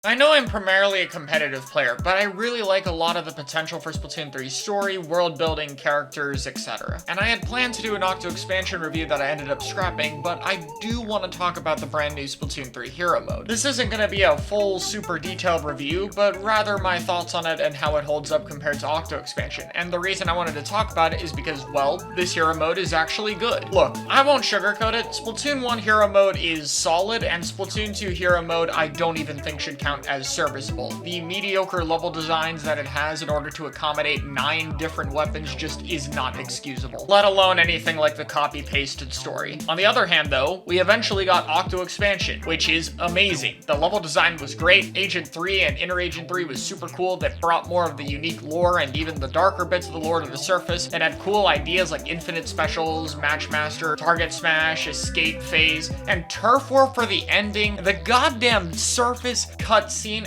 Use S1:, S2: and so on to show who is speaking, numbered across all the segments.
S1: I know I'm primarily a competitive player, but I really like a lot of the potential for Splatoon 3's story, world building, characters, etc. And I had planned to do an Octo expansion review that I ended up scrapping, but I do want to talk about the brand new Splatoon 3 Hero Mode. This isn't going to be a full, super detailed review, but rather my thoughts on it and how it holds up compared to Octo expansion. And the reason I wanted to talk about it is because, well, this Hero Mode is actually good. Look, I won't sugarcoat it, Splatoon 1 Hero Mode is solid, and Splatoon 2 Hero Mode I don't even think should count as serviceable. The mediocre level designs that it has in order to accommodate 9 different weapons just is not excusable, let alone anything like the copy-pasted story. On the other hand though, we eventually got Octo Expansion, which is amazing. The level design was great, Agent 3 and Inner Agent 3 was super cool, that brought more of the unique lore and even the darker bits of the lore to the surface. It had cool ideas like infinite specials, Matchmaster, Target Smash, Escape Phase, and Turf War for the ending. The goddamn surface cutscene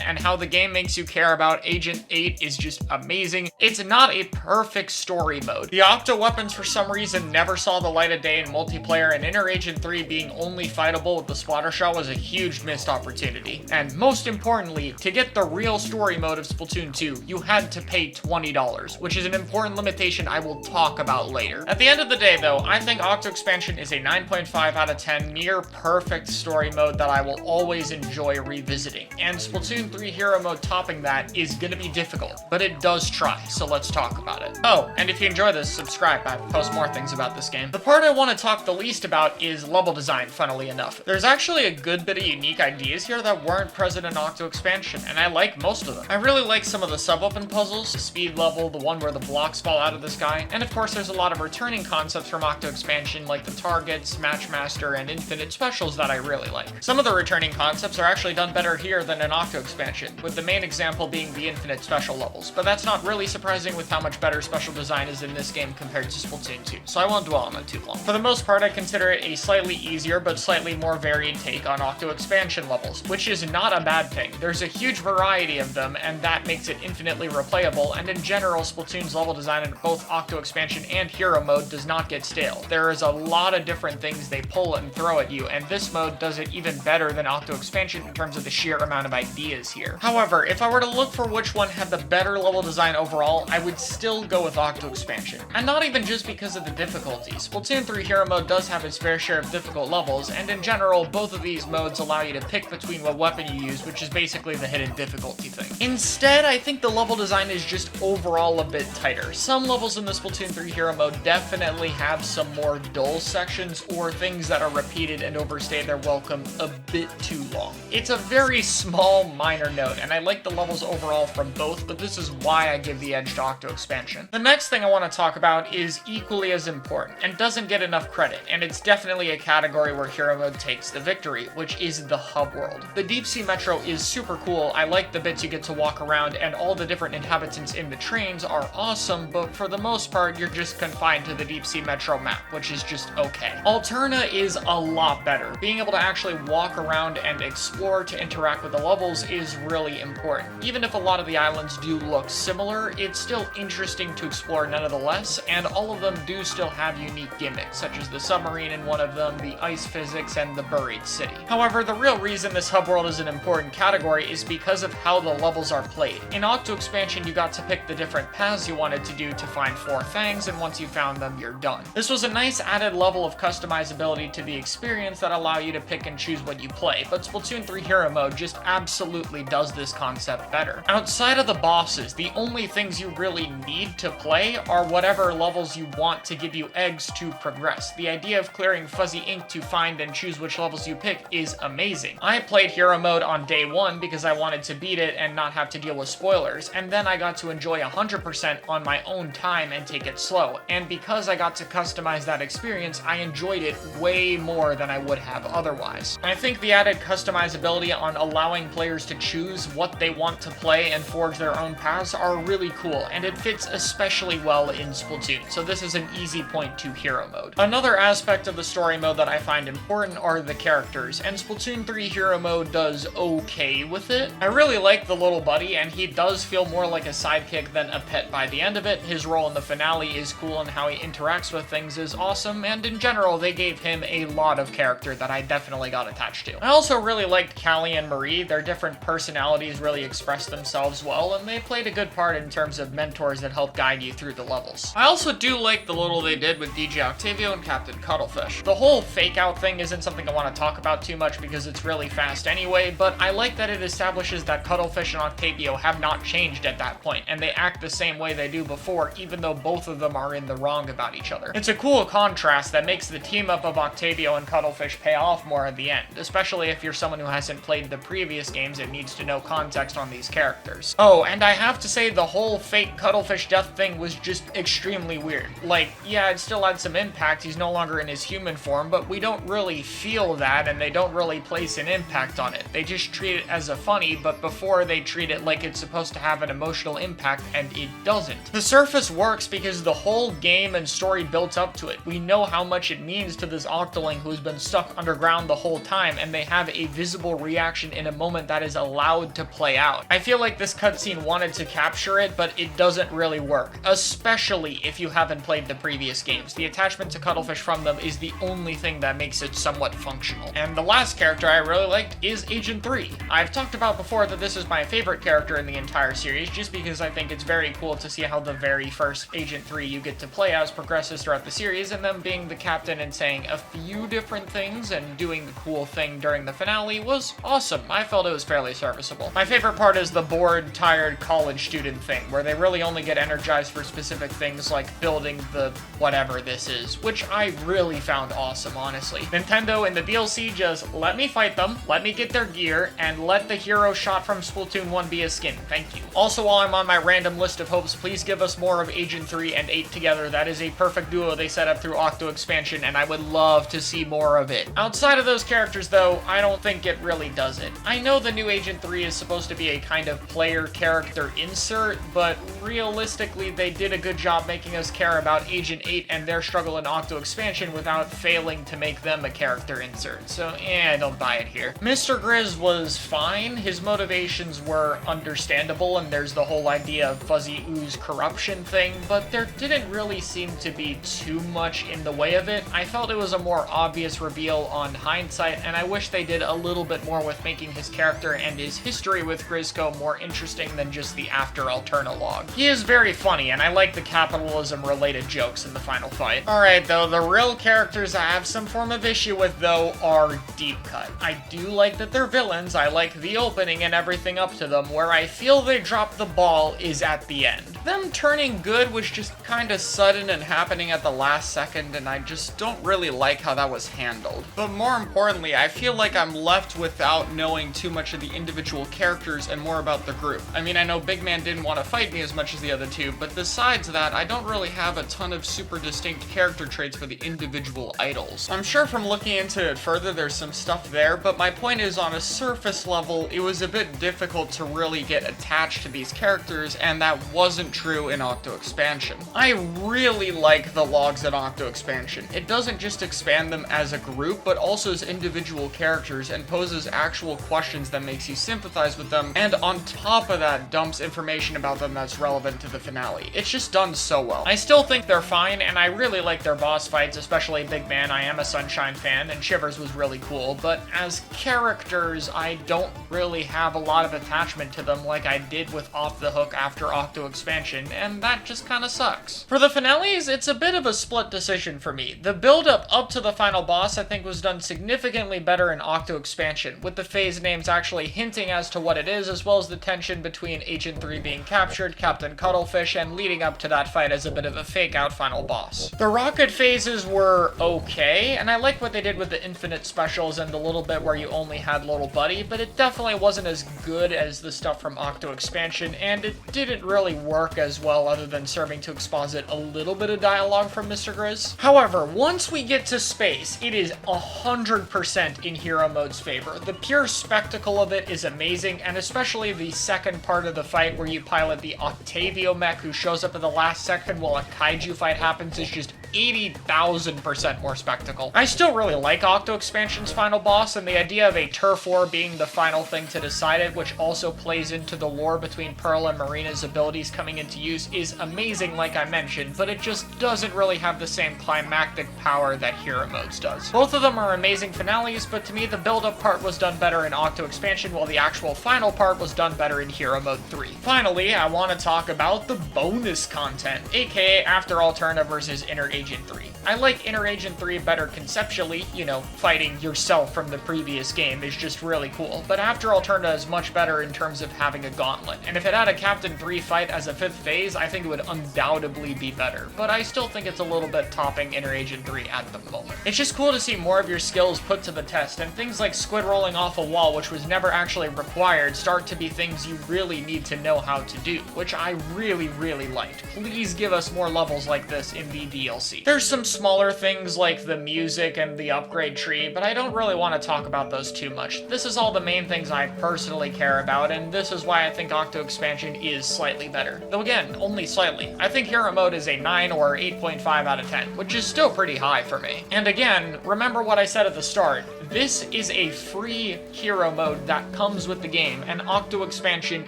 S1: and how the game makes you care about Agent 8 is just amazing. It's not a perfect story mode. The Octo weapons for some reason never saw the light of day in multiplayer, and Inner Agent 3 being only fightable with the splatter shot was a huge missed opportunity. And most importantly, to get the real story mode of Splatoon 2, you had to pay $20, which is an important limitation I will talk about later. At the end of the day though, I think Octo Expansion is a 9.5 out of 10 near perfect story mode that I will always enjoy revisiting. And Splatoon 3 Hero Mode topping that is gonna be difficult, but it does try, so let's talk about it. Oh, and if you enjoy this, subscribe, I post more things about this game. The part I want to talk the least about is level design, funnily enough. There's actually a good bit of unique ideas here that weren't present in Octo Expansion, and I like most of them. I really like some of the sub-weapon puzzles, the speed level, the one where the blocks fall out of the sky, and of course there's a lot of returning concepts from Octo Expansion like the targets, Matchmaster, and infinite specials that I really like. Some of the returning concepts are actually done better here than in Octo Expansion, with the main example being the infinite special levels, but that's not really surprising with how much better special design is in this game compared to Splatoon 2, so I won't dwell on it too long. For the most part, I consider it a slightly easier but slightly more varied take on Octo Expansion levels, which is not a bad thing. There's a huge variety of them, and that makes it infinitely replayable, and in general, Splatoon's level design in both Octo Expansion and Hero Mode does not get stale. There is a lot of different things they pull and throw at you, and this mode does it even better than Octo Expansion in terms of the sheer amount of ideas here. However, if I were to look for which one had the better level design overall, I would still go with Octo Expansion. And not even just because of the difficulties. Splatoon 3 Hero Mode does have its fair share of difficult levels, and in general, both of these modes allow you to pick between what weapon you use, which is basically the hidden difficulty thing. Instead, I think the level design is just overall a bit tighter. Some levels in the Splatoon 3 Hero Mode definitely have some more dull sections or things that are repeated and overstay their welcome a bit too long. It's a very small, minor note, and I like the levels overall from both, but this is why I give the edge to Octo Expansion. The next thing I want to talk about is equally as important, and doesn't get enough credit, and it's definitely a category where Hero Mode takes the victory, which is the hub world. The Deep Sea Metro is super cool, I like the bits you get to walk around, and all the different inhabitants in the trains are awesome, but for the most part, you're just confined to the Deep Sea Metro map, which is just okay. Alterna is a lot better. Being able to actually walk around and explore to interact with the levels is really important. Even if a lot of the islands do look similar, it's still interesting to explore nonetheless, and all of them do still have unique gimmicks, such as the submarine in one of them, the ice physics, and the buried city. However, the real reason this hub world is an important category is because of how the levels are played. In Octo Expansion, you got to pick the different paths you wanted to do to find 4 fangs, and once you found them, you're done. This was a nice added level of customizability to the experience that allow you to pick and choose what you play, but Splatoon 3 Hero Mode just absolutely does this concept better. Outside of the bosses, the only things you really need to play are whatever levels you want to give you eggs to progress. The idea of clearing fuzzy ink to find and choose which levels you pick is amazing. I played Hero Mode on day 1 because I wanted to beat it and not have to deal with spoilers, and then I got to enjoy 100% on my own time and take it slow, and because I got to customize that experience, I enjoyed it way more than I would have otherwise. I think the added customizability on allowing players to choose what they want to play and forge their own paths are really cool, and it fits especially well in Splatoon, so this is an easy point to Hero Mode. Another aspect of the story mode that I find important are the characters, and Splatoon 3 Hero Mode does okay with it. I really like the little buddy, and he does feel more like a sidekick than a pet by the end of it. His role in the finale is cool, and how he interacts with things is awesome, and in general, they gave him a lot of character that I definitely got attached to. I also really liked Callie and Marie. They're different personalities really express themselves well, and they played a good part in terms of mentors that help guide you through the levels. I also do like the little they did with DJ Octavio and Captain Cuttlefish. The whole fake out thing isn't something I want to talk about too much because it's really fast anyway, but I like that it establishes that Cuttlefish and Octavio have not changed at that point, and they act the same way they do before, even though both of them are in the wrong about each other. It's a cool contrast that makes the team up of Octavio and Cuttlefish pay off more at the end, especially if you're someone who hasn't played the previous games and needs to know context on these characters. Oh, and I have to say the whole fake Cuttlefish death thing was just extremely weird. Like, yeah, it still had some impact, he's no longer in his human form, but we don't really feel that, and they don't really place an impact on it. They just treat it as a funny, but before they treat it like it's supposed to have an emotional impact, and it doesn't. The surface works because the whole game and story built up to it. We know how much it means to this Octoling who's been stuck underground the whole time, and they have a visible reaction in a moment that is allowed to play out. I feel like this cutscene wanted to capture it, but it doesn't really work, especially if you haven't played the previous games. The attachment to Cuttlefish from them is the only thing that makes it somewhat functional. And the last character I really liked is Agent 3. I've talked about before that this is my favorite character in the entire series, just because I think it's very cool to see how the very first Agent 3 you get to play as progresses throughout the series, and them being the captain and saying a few different things and doing the cool thing during the finale was awesome. I felt it was fairly serviceable. My favorite part is the bored, tired college student thing, where they really only get energized for specific things like building the whatever this is, which I really found awesome, honestly. Nintendo in the DLC just let me fight them, let me get their gear, and let the hero shot from Splatoon 1 be a skin. Thank you. Also, while I'm on my random list of hopes, please give us more of Agent 3 and 8 together. That is a perfect duo they set up through Octo Expansion, and I would love to see more of it. Outside of those characters, though, I don't think it really does it. I know the new Agent 3 is supposed to be a kind of player character insert, but realistically, they did a good job making us care about Agent 8 and their struggle in Octo Expansion without failing to make them a character insert. So, I don't buy it here. Mr. Grizz was fine. His motivations were understandable, and there's the whole idea of Fuzzy Ooze corruption thing, but there didn't really seem to be too much in the way of it. I felt it was a more obvious reveal on hindsight, and I wish they did a little bit more with making his character and his history with Grizzco more interesting than just the after Alternologue. He is very funny, and I like the capitalism-related jokes in the final fight. Alright, though, the real characters I have some form of issue with, though, are Deep Cut. I do like that they're villains, I like the opening and everything up to them. Where I feel they dropped the ball is at the end. Them turning good was just kinda sudden and happening at the last second, and I just don't really like how that was handled. But more importantly, I feel like I'm left without knowing too much of the individual characters and more about the group. I mean, I know Big Man didn't want to fight me as much as the other two, but besides that, I don't really have a ton of super distinct character traits for the individual idols. I'm sure from looking into it further, there's some stuff there, but my point is, on a surface level, it was a bit difficult to really get attached to these characters, and that wasn't true in Octo Expansion. I really like the logs in Octo Expansion. It doesn't just expand them as a group, but also as individual characters, and poses actual questions that makes you sympathize with them, and on top of that, dumps information about them that's relevant to the finale. It's just done so well. I still think they're fine, and I really like their boss fights, especially Big Man. I am a Sunshine fan, and Shivers was really cool, but as characters, I don't really have a lot of attachment to them like I did with Off the Hook after Octo Expansion, and that just kinda sucks. For the finales, it's a bit of a split decision for me. The build-up up to the final boss, I think, was done significantly better in Octo Expansion, with the phase names actually hinting as to what it is, as well as the tension between Agent 3 being captured, Captain Cuttlefish, and leading up to that fight as a bit of a fake-out final boss. The rocket phases were okay, and I like what they did with the infinite specials and the little bit where you only had Little Buddy, but it definitely wasn't as good as the stuff from Octo Expansion, and it didn't really work as well other than serving to exposit a little bit of dialogue from Mr. Grizz. However, once we get to space, it is 100% in Hero Mode's favor. The pure spectacle of it is amazing, and especially the second part of the fight where you pilot the Octavio mech who shows up in the last second while a kaiju fight happens is just 80,000% more spectacle. I still really like Octo Expansion's final boss, and the idea of a turf war being the final thing to decide it, which also plays into the lore between Pearl and Marina's abilities coming into use, is amazing like I mentioned, but it just doesn't really have the same climactic power that Hero Modes does. Both of them are amazing finales, but to me the build-up part was done better in Octo Expansion, while the actual final part was done better in Hero Mode 3. Finally, I want to talk about the bonus content, aka After Alterna versus Inner Agent 3. I like Inner Agent 3 better conceptually, you know, fighting yourself from the previous game is just really cool, but After Alterna is much better in terms of having a gauntlet, and if it had a Captain 3 fight as a 5th phase, I think it would undoubtedly be better, but I still think it's a little bit topping Inner Agent 3 at the moment. It's just cool to see more of your skills put to the test, and things like squid rolling off a wall, which was never actually required, start to be things you really need to know how to do, which I really liked. Please give us more levels like this in the DLC. There's some smaller things like the music and the upgrade tree, but I don't really want to talk about those too much. This is all the main things I personally care about, and this is why I think Octo Expansion is slightly better. Though again, only slightly. I think Hero Mode is a 9 or 8.5 out of 10, which is still pretty high for me. And again, remember what I said at the start, this is a free Hero Mode that comes with the game, and Octo Expansion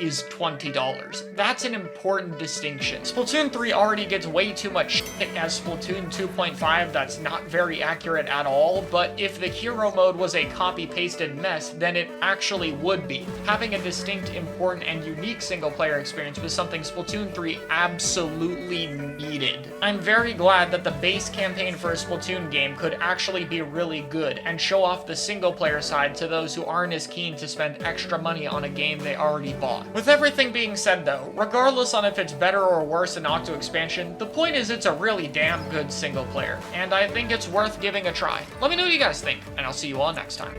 S1: is $20. That's an important distinction. Splatoon 3 already gets way too much shit as Splatoon 2.5 that's not very accurate at all, but if the Hero Mode was a copy-pasted mess, then it actually would be. Having a distinct, important, and unique single-player experience was something Splatoon 3 absolutely needed. I'm very glad that the base campaign for a Splatoon game could actually be really good and show off the single-player side to those who aren't as keen to spend extra money on a game they already bought. With everything being said though, regardless on if it's better or worse than Octo Expansion, the point is it's a really damn good single player, and I think it's worth giving a try. Let me know what you guys think, and I'll see you all next time.